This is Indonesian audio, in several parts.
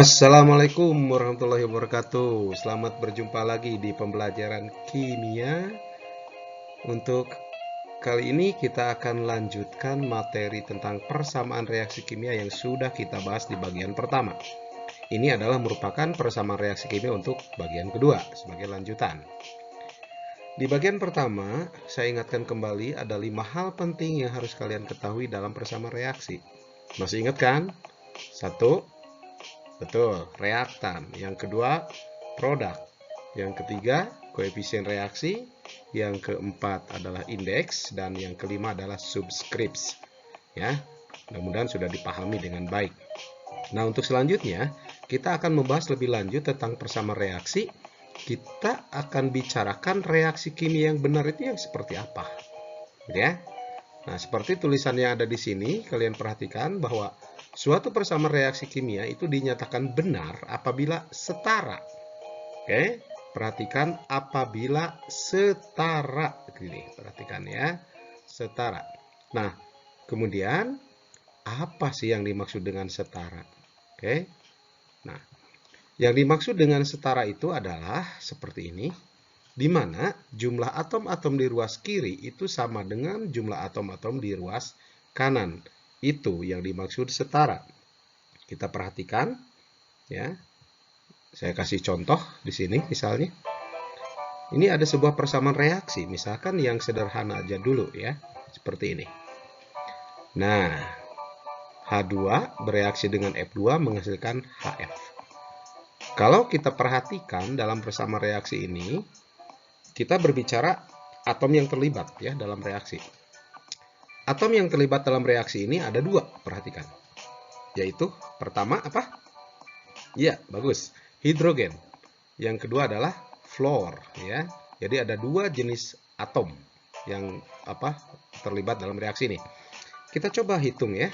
Assalamualaikum warahmatullahi wabarakatuh. Selamat berjumpa lagi di pembelajaran kimia. Untuk kali ini kita akan lanjutkan materi tentang persamaan reaksi kimia yang sudah kita bahas di bagian pertama. Ini adalah merupakan persamaan reaksi kimia untuk bagian kedua sebagai lanjutan. Di bagian pertama, saya ingatkan kembali ada 5 hal penting yang harus kalian ketahui dalam persamaan reaksi. Masih ingat kan? 1. Betul, reaktan. Yang kedua, produk. Yang ketiga, koefisien reaksi. Yang keempat adalah indeks. Dan yang kelima adalah subscripts. Ya, mudah-mudahan sudah dipahami dengan baik. Nah, untuk selanjutnya, kita akan membahas lebih lanjut tentang persamaan reaksi. Kita akan bicarakan reaksi kimia yang benar itu yang seperti apa. Ya. Nah, seperti tulisan yang ada di sini, kalian perhatikan bahwa suatu persamaan reaksi kimia itu dinyatakan benar apabila setara. Oke, perhatikan apabila setara. Gini, perhatikan ya, setara. Nah, kemudian apa sih yang dimaksud dengan setara? Oke, nah, yang dimaksud dengan setara itu adalah seperti ini, di mana jumlah atom-atom di ruas kiri itu sama dengan jumlah atom-atom di ruas kanan. Itu yang dimaksud setara. Kita perhatikan ya. Saya kasih contoh di sini misalnya. Ini ada sebuah persamaan reaksi, misalkan yang sederhana aja dulu ya, seperti ini. Nah, H2 bereaksi dengan F2 menghasilkan HF. Kalau kita perhatikan dalam persamaan reaksi ini, kita berbicara atom yang terlibat ya dalam reaksi. Atom yang terlibat dalam reaksi ini ada 2, perhatikan. Yaitu pertama apa? Ya, bagus. Hidrogen. Yang kedua adalah fluor ya. Jadi ada 2 jenis atom yang terlibat dalam reaksi ini. Kita coba hitung ya.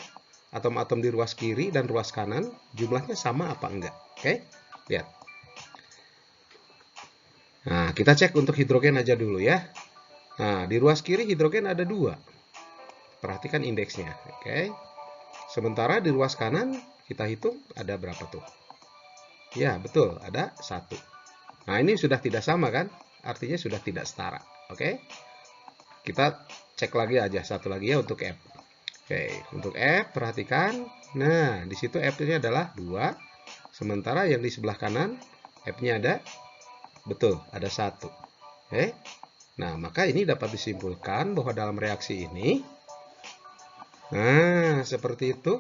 Atom-atom di ruas kiri dan ruas kanan jumlahnya sama apa enggak? Oke? Lihat. Nah, kita cek untuk hidrogen aja dulu ya. Nah, di ruas kiri hidrogen ada 2. Perhatikan indeksnya, oke. Sementara di ruas kanan kita hitung ada berapa tuh? Ya, betul, ada 1. Nah, ini sudah tidak sama kan? Artinya sudah tidak setara, oke. Kita cek lagi aja satu lagi ya untuk F. Oke, untuk F perhatikan. Nah, di situ F-nya adalah 2. Sementara yang di sebelah kanan F-nya ada, betul, ada 1. Oke. Nah, maka ini dapat disimpulkan bahwa dalam reaksi ini, nah, seperti itu.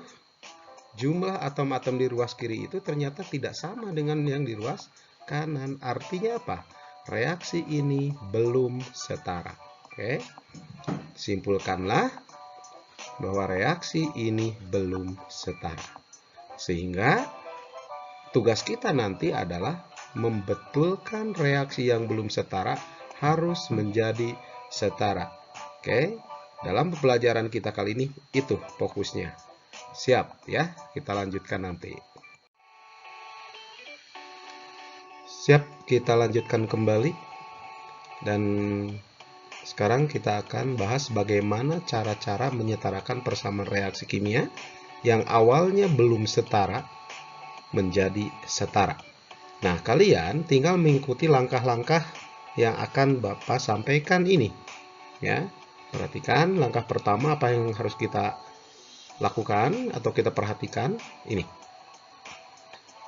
Jumlah atom-atom di ruas kiri itu ternyata tidak sama dengan yang di ruas kanan. Artinya apa? Reaksi ini belum setara. Oke. Simpulkanlah bahwa reaksi ini belum setara. Sehingga tugas kita nanti adalah membetulkan reaksi yang belum setara harus menjadi setara. Oke. Dalam pembelajaran kita kali ini, itu fokusnya. Siap ya, kita lanjutkan nanti. Siap, kita lanjutkan kembali. Dan sekarang kita akan bahas bagaimana cara-cara menyetarakan persamaan reaksi kimia yang awalnya belum setara menjadi setara. Nah, kalian tinggal mengikuti langkah-langkah yang akan Bapak sampaikan ini. Ya. Perhatikan langkah pertama apa yang harus kita lakukan atau kita perhatikan ini.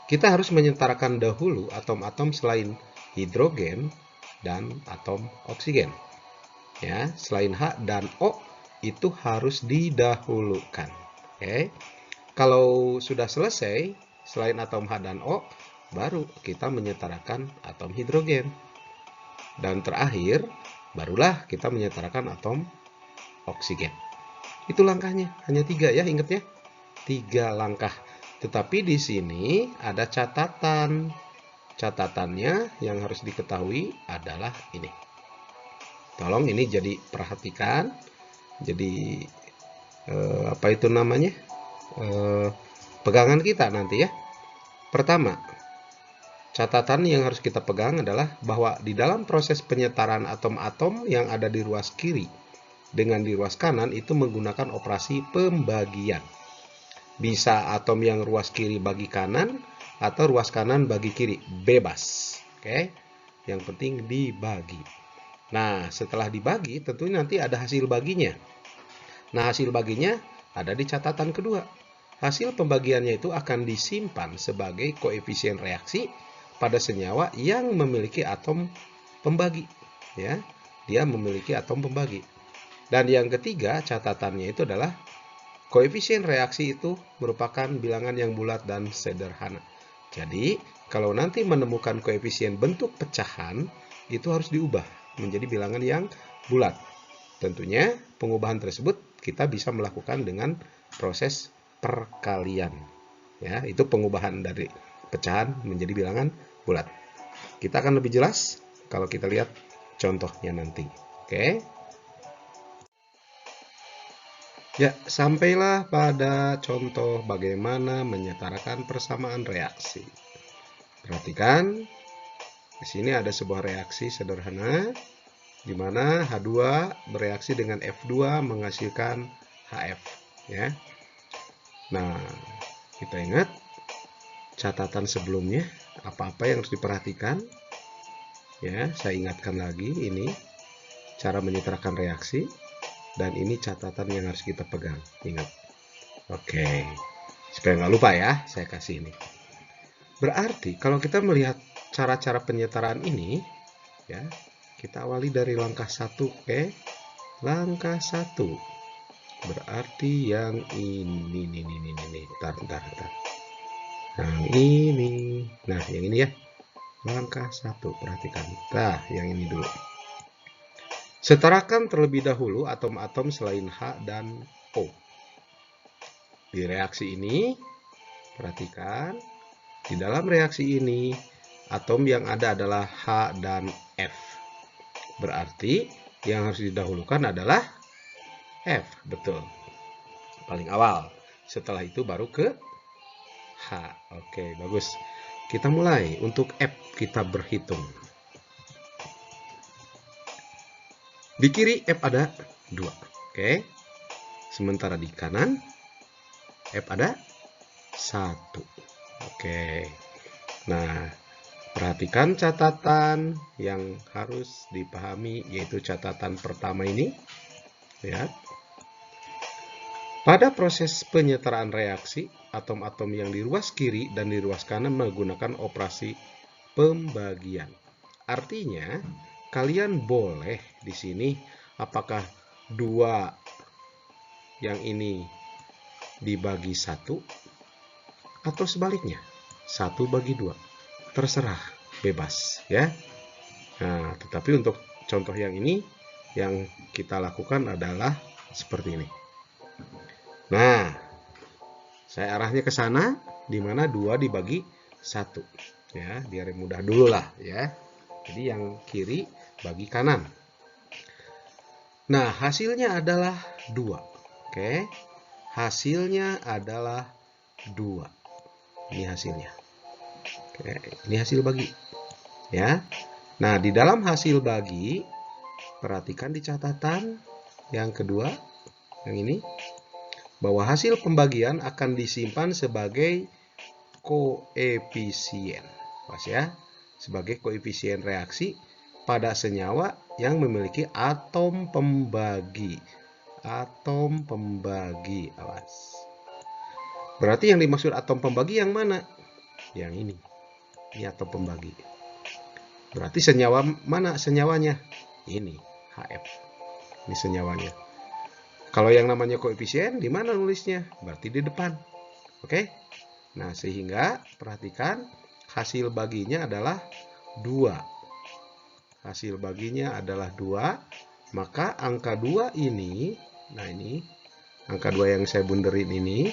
Kita harus menyetarakan dahulu atom-atom selain hidrogen dan atom oksigen. Ya, selain H dan O itu harus didahulukan. Oke. Kalau sudah selesai selain atom H dan O, baru kita menyetarakan atom hidrogen. Dan terakhir barulah kita menyetarakan atom oksigen. Itu langkahnya, hanya 3 ya, ingat ya. 3 langkah. Tetapi di sini ada catatan. Catatannya yang harus diketahui adalah ini. Tolong ini jadi perhatikan. Jadi apa itu namanya? Pegangan kita nanti ya. Pertama, catatan yang harus kita pegang adalah bahwa di dalam proses penyetaraan atom-atom yang ada di ruas kiri dengan di ruas kanan itu menggunakan operasi pembagian. Bisa atom yang ruas kiri bagi kanan, atau ruas kanan bagi kiri, bebas. Oke, yang penting dibagi. Nah, setelah dibagi, tentunya nanti ada hasil baginya. Nah, hasil baginya ada di catatan kedua. Hasil pembagiannya itu akan disimpan sebagai koefisien reaksi pada senyawa yang memiliki atom pembagi. Ya, dia memiliki atom pembagi. Dan yang ketiga, catatannya itu adalah koefisien reaksi itu merupakan bilangan yang bulat dan sederhana. Jadi, kalau nanti menemukan koefisien bentuk pecahan, itu harus diubah menjadi bilangan yang bulat. Tentunya, pengubahan tersebut kita bisa melakukan dengan proses perkalian. Ya, itu pengubahan dari pecahan menjadi bilangan bulat. Kita akan lebih jelas kalau kita lihat contohnya nanti. Oke. Ya, sampailah pada contoh bagaimana menyetarakan persamaan reaksi. Perhatikan, di sini ada sebuah reaksi sederhana di mana H2 bereaksi dengan F2 menghasilkan HF, ya. Nah, kita ingat catatan sebelumnya, apa-apa yang harus diperhatikan. Ya, saya ingatkan lagi, ini cara menyetarakan reaksi dan ini catatan yang harus kita pegang. Ingat. Oke. Supaya nggak lupa ya, saya kasih ini. Berarti kalau kita melihat cara-cara penyetaraan ini, ya, kita awali dari langkah 1. Oke. Langkah 1. Berarti yang ini. Bentar. Yang ini. Nah, yang ini ya. Langkah 1, perhatikan. Nah, yang ini dulu. Setarakan terlebih dahulu atom-atom selain H dan O. Di reaksi ini, perhatikan, di dalam reaksi ini, atom yang ada adalah H dan F. Berarti, yang harus didahulukan adalah F, betul. Paling awal. Setelah itu baru ke H. Oke, bagus. Kita mulai. Untuk F, kita berhitung. Di kiri F ada 2. Oke. Sementara di kanan F ada 1. Oke. Nah, perhatikan catatan yang harus dipahami, yaitu catatan pertama ini. Lihat. Pada proses penyetaraan reaksi, atom-atom yang di ruas kiri dan di ruas kanan menggunakan operasi pembagian. Artinya, kalian boleh di sini apakah 2 yang ini dibagi 1 atau sebaliknya 1 bagi 2. Terserah, bebas ya. Nah, tetapi untuk contoh yang ini yang kita lakukan adalah seperti ini. Nah, saya arahnya ke sana di mana 2 dibagi 1 ya, biar mudah dulu lah ya. Jadi yang kiri bagi kanan. Nah, hasilnya adalah 2. Oke. Hasilnya adalah 2. Ini hasilnya. Oke, ini hasil bagi. Ya. Nah, di dalam hasil bagi, perhatikan di catatan yang kedua, yang ini, bahwa hasil pembagian akan disimpan sebagai koefisien. Pas ya. Sebagai koefisien reaksi pada senyawa yang memiliki atom pembagi. Atom pembagi, awas. Berarti yang dimaksud atom pembagi yang mana? Yang ini. Ini atom pembagi. Berarti senyawa mana senyawanya? Ini, HF. Ini senyawanya. Kalau yang namanya koefisien, di mana nulisnya? Berarti di depan. Oke? Nah, sehingga perhatikan hasil baginya adalah 2. Hasil baginya adalah 2. Maka angka 2 ini, nah ini, angka 2 yang saya bunderin ini,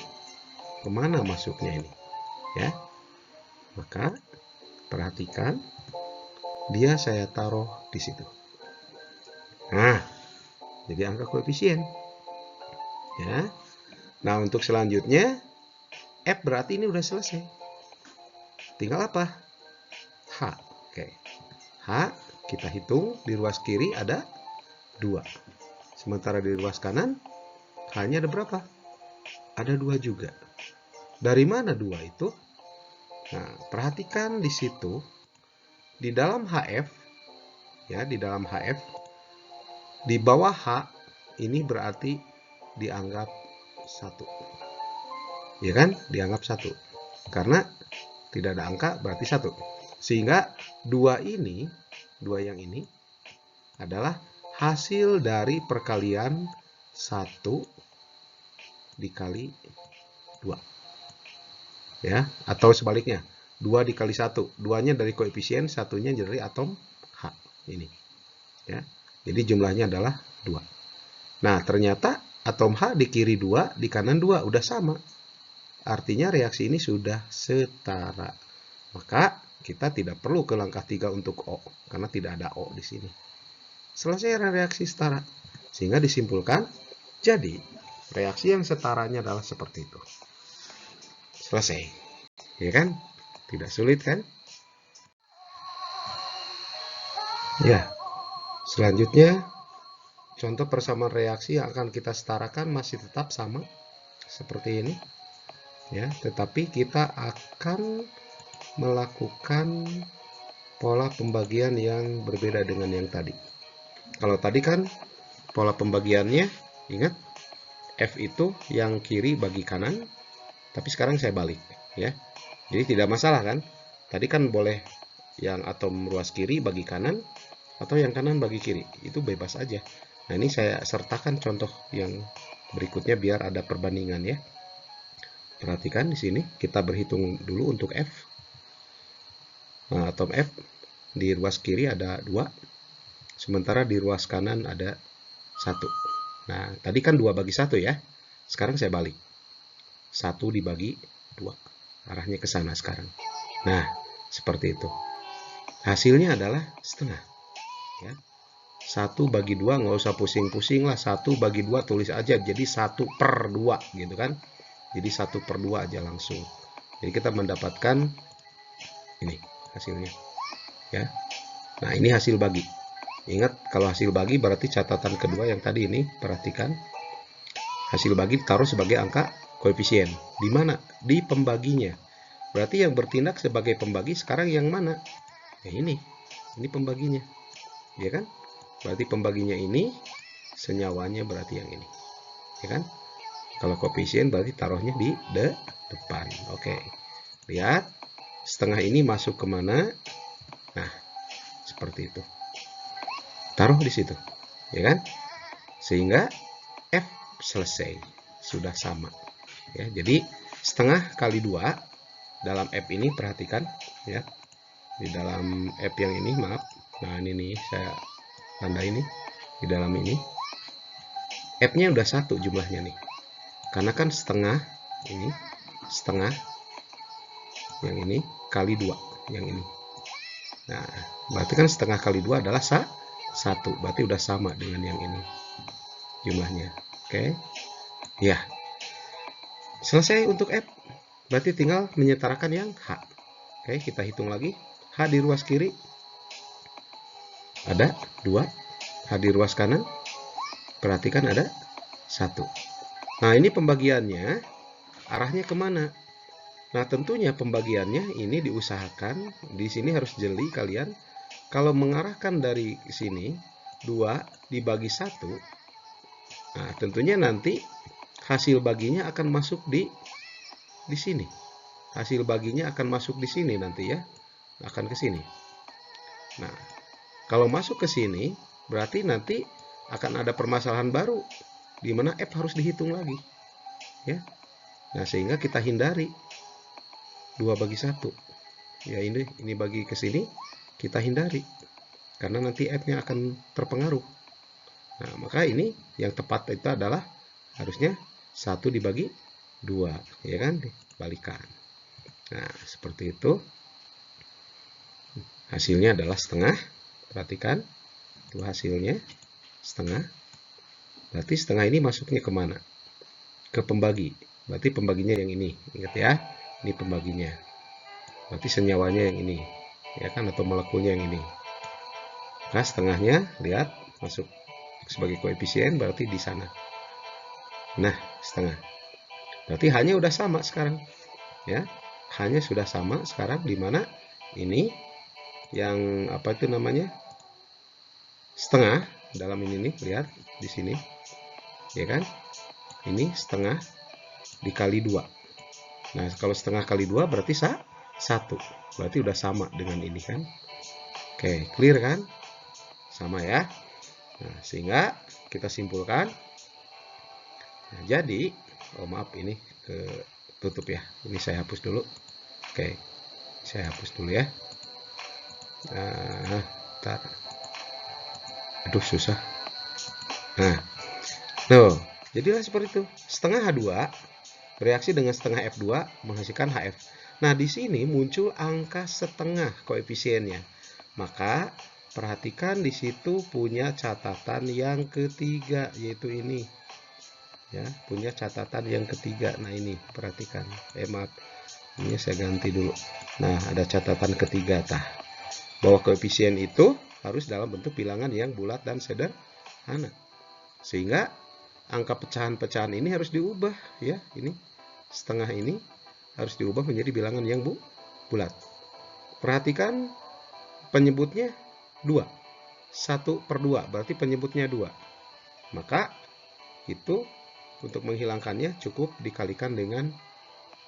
kemana masuknya ini? Ya. Maka, perhatikan, dia saya taruh di situ. Nah, jadi angka koefisien. Ya. Nah, untuk selanjutnya, F berarti ini udah selesai. Tinggal apa? H. Oke. H kita hitung di ruas kiri ada 2. Sementara di ruas kanan H-nya ada berapa? Ada 2 juga. Dari mana 2 itu? Nah, perhatikan di situ, di dalam HF, ya, di dalam HF, di bawah H, ini berarti dianggap 1. Ya kan? Dianggap 1. Karena tidak ada angka, berarti 1. Sehingga 2 ini, 2 yang ini, adalah hasil dari perkalian 1 dikali 2. Ya, atau sebaliknya, 2 dikali 1. 2-nya dari koefisien, 1-nya dari atom H. Ini. Ya. Jadi jumlahnya adalah 2. Nah, ternyata atom H di kiri 2, di kanan 2. Udah sama. Artinya reaksi ini sudah setara. Maka kita tidak perlu ke langkah 3 untuk O. Karena tidak ada O di sini. Selesai reaksi setara. Sehingga disimpulkan, jadi reaksi yang setaranya adalah seperti itu. Selesai. Ya kan? Tidak sulit kan? Ya. Selanjutnya, contoh persamaan reaksi yang akan kita setarakan masih tetap sama seperti ini. Ya, tetapi kita akan melakukan pola pembagian yang berbeda dengan yang tadi. Kalau tadi kan pola pembagiannya, ingat, F itu yang kiri bagi kanan, tapi sekarang saya balik, ya. Jadi tidak masalah kan? Tadi kan boleh yang atom ruas kiri bagi kanan atau yang kanan bagi kiri, itu bebas aja. Nah, ini saya sertakan contoh yang berikutnya biar ada perbandingan ya. Perhatikan di sini, kita berhitung dulu untuk F. Nah, atom F di ruas kiri ada 2, sementara di ruas kanan ada 1. Nah, tadi kan 2 bagi 1 ya. Sekarang saya balik. 1 dibagi 2. Arahnya ke sana sekarang. Nah, seperti itu. Hasilnya adalah setengah. Ya. 1 bagi 2, nggak usah pusing-pusing lah. 1 bagi 2 tulis aja. Jadi 1/2 gitu kan. Jadi 1/2 aja langsung. Jadi kita mendapatkan ini hasilnya. Ya. Nah, ini hasil bagi. Ingat, kalau hasil bagi berarti catatan kedua yang tadi ini, perhatikan. Hasil bagi ditaruh sebagai angka koefisien. Di mana? Di pembaginya. Berarti yang bertindak sebagai pembagi sekarang yang mana? Ya ini pembaginya. Ya kan? Berarti pembaginya ini, senyawanya berarti yang ini. Ya kan? Kalau koefisien berarti taruhnya di depan. Oke. Lihat, setengah ini masuk kemana? Nah, seperti itu. Taruh di situ. Ya kan? Sehingga F selesai. Sudah sama. Ya, jadi setengah kali 2 dalam F ini, perhatikan ya. Di dalam F yang ini, maaf. Nah, ini nih saya tanda ini di dalam ini. F-nya udah 1 jumlahnya nih. Karena kan setengah ini, setengah yang ini kali 2 yang ini. Nah, berarti kan setengah kali 2 adalah 1. Berarti udah sama dengan yang ini jumlahnya. Oke. Ya. Selesai untuk F. Berarti tinggal menyetarakan yang H. Oke, kita hitung lagi. H di ruas kiri ada 2. H di ruas kanan, perhatikan ada 1. Nah, ini pembagiannya arahnya kemana? Nah, tentunya pembagiannya ini diusahakan. Di sini harus jeli kalian. Kalau mengarahkan dari sini, 2 dibagi 1. Nah, tentunya nanti hasil baginya akan masuk di sini. Hasil baginya akan masuk di sini nanti ya. Akan ke sini. Nah, kalau masuk ke sini, berarti nanti akan ada permasalahan baru di mana F harus dihitung lagi. Ya. Nah, sehingga kita hindari 2 bagi 1. Ya, ini bagi ke sini, kita hindari. Karena nanti F-nya akan terpengaruh. Nah, maka ini yang tepat itu adalah harusnya 1 dibagi 2, ya kan? Dibalikan. Nah, seperti itu. Hasilnya adalah setengah. Perhatikan, itu hasilnya setengah. Berarti setengah ini masuknya kemana? Ke pembagi. Berarti pembaginya yang ini. Ingat ya, ini pembaginya. Berarti senyawanya yang ini. Ya kan, atau molekulnya yang ini. Nah, setengahnya, lihat, masuk sebagai koefisien, berarti di sana. Nah, setengah. Berarti hanya udah sama sekarang. Ya, H-nya sudah sama sekarang, di mana ini yang apa itu namanya? Setengah dalam ini nih, lihat di sini. Ya kan? Ini setengah dikali 2. Nah, kalau setengah kali 2 berarti 1. Berarti udah sama dengan ini kan? Oke, clear kan? Sama ya. Nah, sehingga kita simpulkan. Nah, jadi, oh maaf ini tutup ya. Ini saya hapus dulu. Oke, saya hapus dulu ya. Nah, ntar. Aduh, susah. Nah, tuh. Jadilah seperti itu. Setengah H2 bereaksi dengan setengah F2 menghasilkan HF. Nah, di sini muncul angka setengah koefisiennya. Maka perhatikan di situ punya catatan yang ketiga, yaitu ini. Ya, punya catatan yang ketiga. Nah, ini perhatikan. Maaf. Ini saya ganti dulu. Nah, ada catatan ketiga bahwa koefisien itu harus dalam bentuk bilangan yang bulat dan sederhana. Sehingga angka pecahan-pecahan ini harus diubah ya, ini setengah ini harus diubah menjadi bilangan yang bulat. Perhatikan penyebutnya 2. 1/2 berarti penyebutnya 2. Maka itu untuk menghilangkannya cukup dikalikan dengan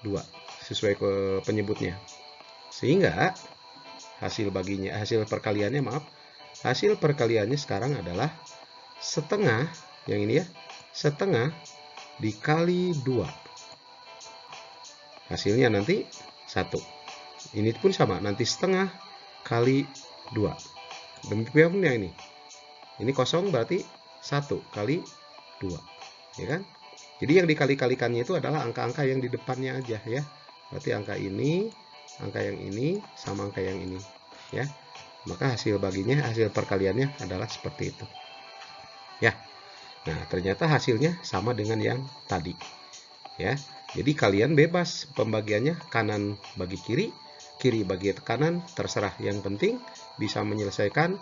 2 sesuai ke penyebutnya. Sehingga hasil perkaliannya sekarang adalah setengah, yang ini ya, setengah dikali 2. Hasilnya nanti 1. Ini pun sama, nanti setengah kali 2. Demikian yang ini. Ini kosong berarti 1 kali 2. Ya kan? Jadi yang dikali-kalikannya itu adalah angka-angka yang di depannya aja ya. Berarti angka ini, angka yang ini, sama angka yang ini. Ya. Maka hasil perkaliannya adalah seperti itu. Ya. Nah, ternyata hasilnya sama dengan yang tadi. Ya. Jadi kalian bebas pembagiannya, kanan bagi kiri, kiri bagi kanan, terserah. Yang penting bisa menyelesaikan,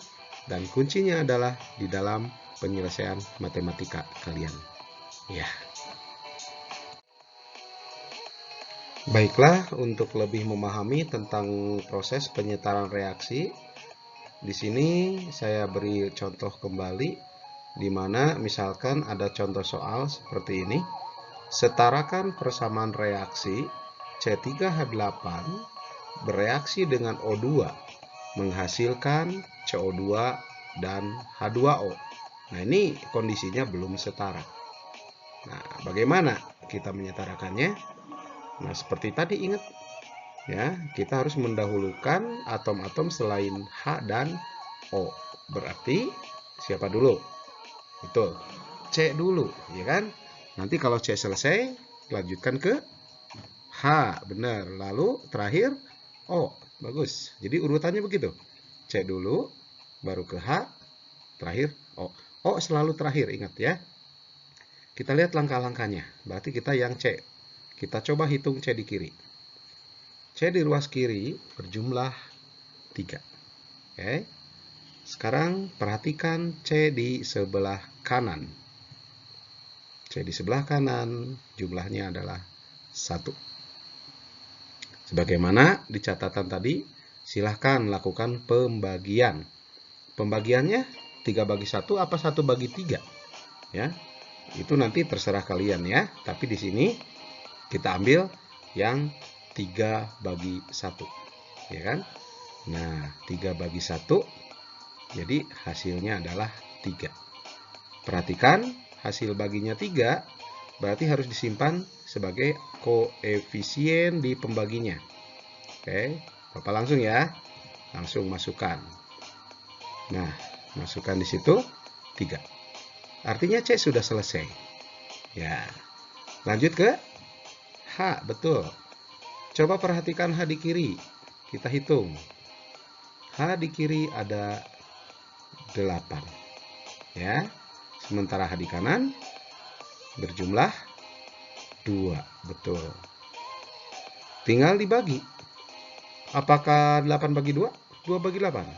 dan kuncinya adalah di dalam penyelesaian matematika kalian. Ya. Baiklah, untuk lebih memahami tentang proses penyetaran reaksi, di sini saya beri contoh kembali, di mana misalkan ada contoh soal seperti ini. Setarakan persamaan reaksi C3H8 bereaksi dengan O2 menghasilkan CO2 dan H2O. Nah, ini kondisinya belum setara. Nah, bagaimana kita menyetarakannya? Nah, seperti tadi ingat ya, kita harus mendahulukan atom-atom selain H dan O. Berarti siapa dulu? Betul, C dulu, ya kan? Nanti kalau C selesai, lanjutkan ke H, benar. Lalu terakhir O, bagus. Jadi urutannya begitu. C dulu, baru ke H, terakhir O. O selalu terakhir, ingat ya. Kita lihat langkah-langkahnya. Berarti kita yang C. Kita coba hitung C di kiri. C di ruas kiri berjumlah 3. Oke. Sekarang perhatikan C di sebelah kanan. C di sebelah kanan jumlahnya adalah 1. Sebagaimana di catatan tadi, silahkan lakukan pembagian. Pembagiannya 3/1 apa 1/3? Ya. Itu nanti terserah kalian ya. Tapi di sini kita ambil yang 3/1. Ya kan? Nah, 3/1. Jadi hasilnya adalah 3. Perhatikan, hasil baginya 3 berarti harus disimpan sebagai koefisien di pembaginya. Oke, Bapak langsung ya. Langsung masukkan. Nah, masukkan di situ 3. Artinya C sudah selesai. Ya. Lanjut ke H, betul. Coba perhatikan H di kiri. Kita hitung. H di kiri ada 8. Ya. Sementara H di kanan berjumlah 2. Betul. Tinggal dibagi. Apakah 8/2? 2/8.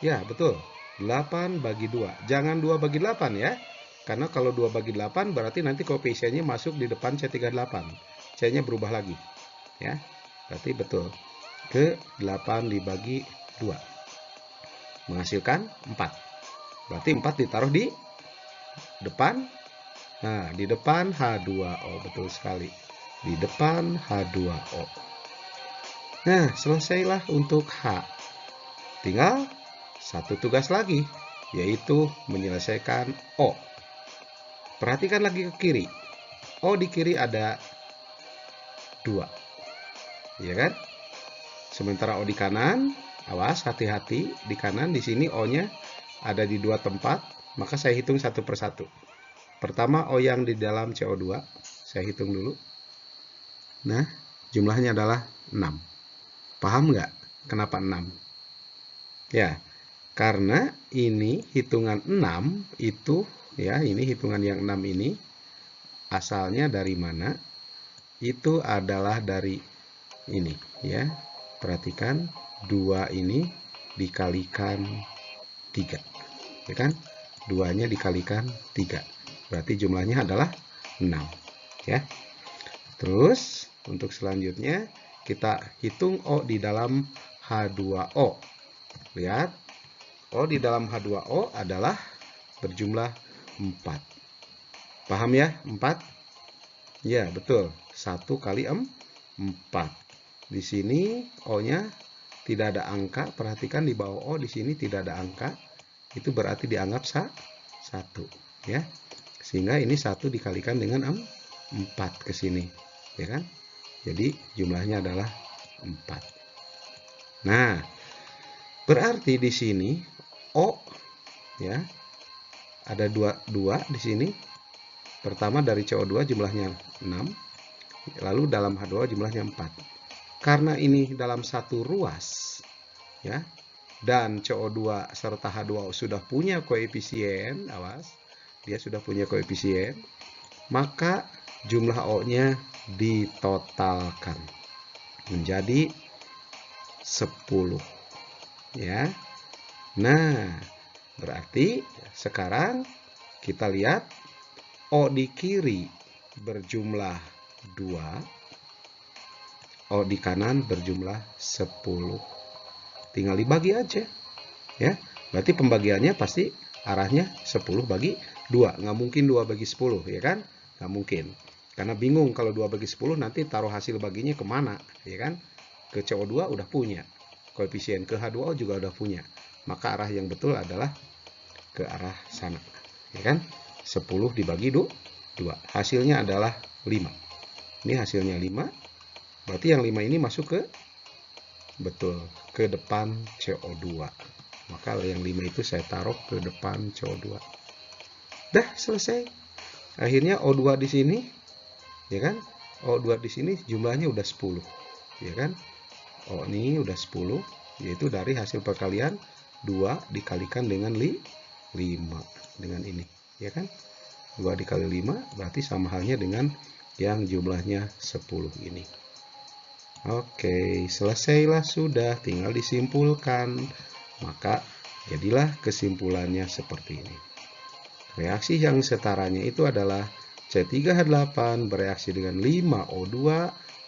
Ya, betul. 8/2. Jangan 2/8 ya. Karena kalau 2/8 berarti nanti koefisiennya masuk di depan C38. C-nya berubah lagi. Ya. Berarti betul. Ke 8 dibagi 2 menghasilkan 4. Berarti 4 ditaruh di depan. Nah, di depan H2O. Betul sekali. Di depan H2O. Nah, selesailah untuk H. Tinggal satu tugas lagi, yaitu menyelesaikan O. Perhatikan lagi ke kiri. O di kiri ada 2. Ya kan? Sementara O di kanan, awas hati-hati, di kanan di sini O-nya ada di 2 tempat, maka saya hitung satu persatu. Pertama O yang di dalam CO2, saya hitung dulu. Nah, jumlahnya adalah 6. Paham nggak kenapa 6? Ya, karena ini hitungan 6 itu, ya, ini hitungan yang 6 ini, asalnya dari mana? Itu adalah dari ini, ya. Perhatikan, 2 ini dikalikan 3, ya kan? 2-nya dikalikan 3. Berarti jumlahnya adalah 6, ya. Terus, untuk selanjutnya, kita hitung O di dalam H2O. Lihat, O di dalam H2O adalah berjumlah 4. Paham ya? 4? Ya, betul. 1 kali 4. Di sini O-nya tidak ada angka. Perhatikan di bawah O di sini tidak ada angka. Itu berarti dianggap 1. Ya. Sehingga ini 1 dikalikan dengan 4 ke sini. Ya kan? Jadi jumlahnya adalah 4. Nah, berarti di sini O, ya, ada 2 di sini. Pertama dari CO2 jumlahnya 6, lalu dalam H2O jumlahnya 4. Karena ini dalam satu ruas, ya, dan CO2 serta H2O sudah punya koefisien, awas, dia sudah punya koefisien, maka jumlah O-nya ditotalkan menjadi 10, ya. Nah, berarti sekarang kita lihat O di kiri berjumlah 2, O di kanan berjumlah 10. Tinggal dibagi aja, ya. Berarti pembagiannya pasti arahnya 10 bagi 2. Nggak mungkin 2 bagi 10, ya kan? Nggak mungkin. Karena bingung kalau 2 bagi 10 nanti taruh hasil baginya kemana, ya kan? Ke CO2 udah punya. Koefisien ke H2O juga udah punya. Maka arah yang betul adalah ke arah sana, ya kan? 10 dibagi 2. Hasilnya adalah 5. Ini hasilnya 5. Berarti yang 5 ini masuk ke, betul, ke depan CO2. Maka yang 5 itu saya taruh ke depan CO2. Dah selesai. Akhirnya O2 di sini, ya kan? O2 di sini jumlahnya udah 10, ya kan? O ini udah 10, yaitu dari hasil perkalian 2 dikalikan dengan 5 dengan ini, ya kan? 2 dikali 5 berarti sama halnya dengan yang jumlahnya 10 ini. Oke, selesailah sudah, tinggal disimpulkan. Maka jadilah kesimpulannya seperti ini. Reaksi yang setaranya itu adalah C3H8 bereaksi dengan 5O2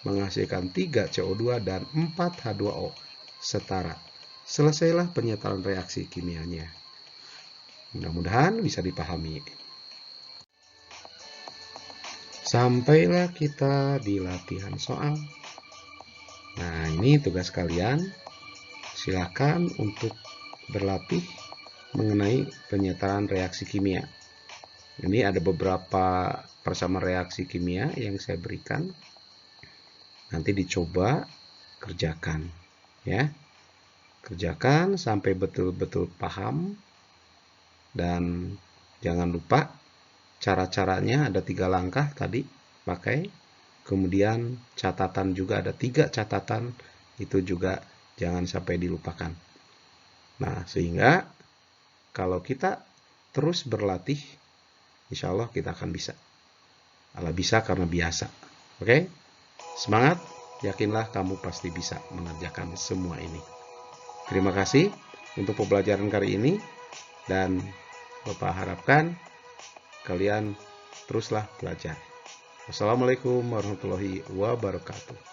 menghasilkan 3 CO2 dan 4 H2O setara. Selesailah penyetaran reaksi kimianya. Mudah-mudahan bisa dipahami. Sampailah kita di latihan soal. Nah, ini tugas kalian. Silakan untuk berlatih mengenai penyetaran reaksi kimia. Ini ada beberapa persamaan reaksi kimia yang saya berikan. Nanti dicoba kerjakan, ya. Kerjakan sampai betul-betul paham. Dan jangan lupa cara-caranya ada 3 langkah tadi pakai. Kemudian catatan juga ada 3 catatan, itu juga jangan sampai dilupakan. Nah, sehingga kalau kita terus berlatih, insya Allah kita akan bisa. Allah bisa karena biasa. Oke? Semangat, yakinlah kamu pasti bisa mengerjakan semua ini. Terima kasih untuk pembelajaran kali ini, dan Bapak harapkan kalian teruslah belajar. Wassalamualaikum warahmatullahi wabarakatuh.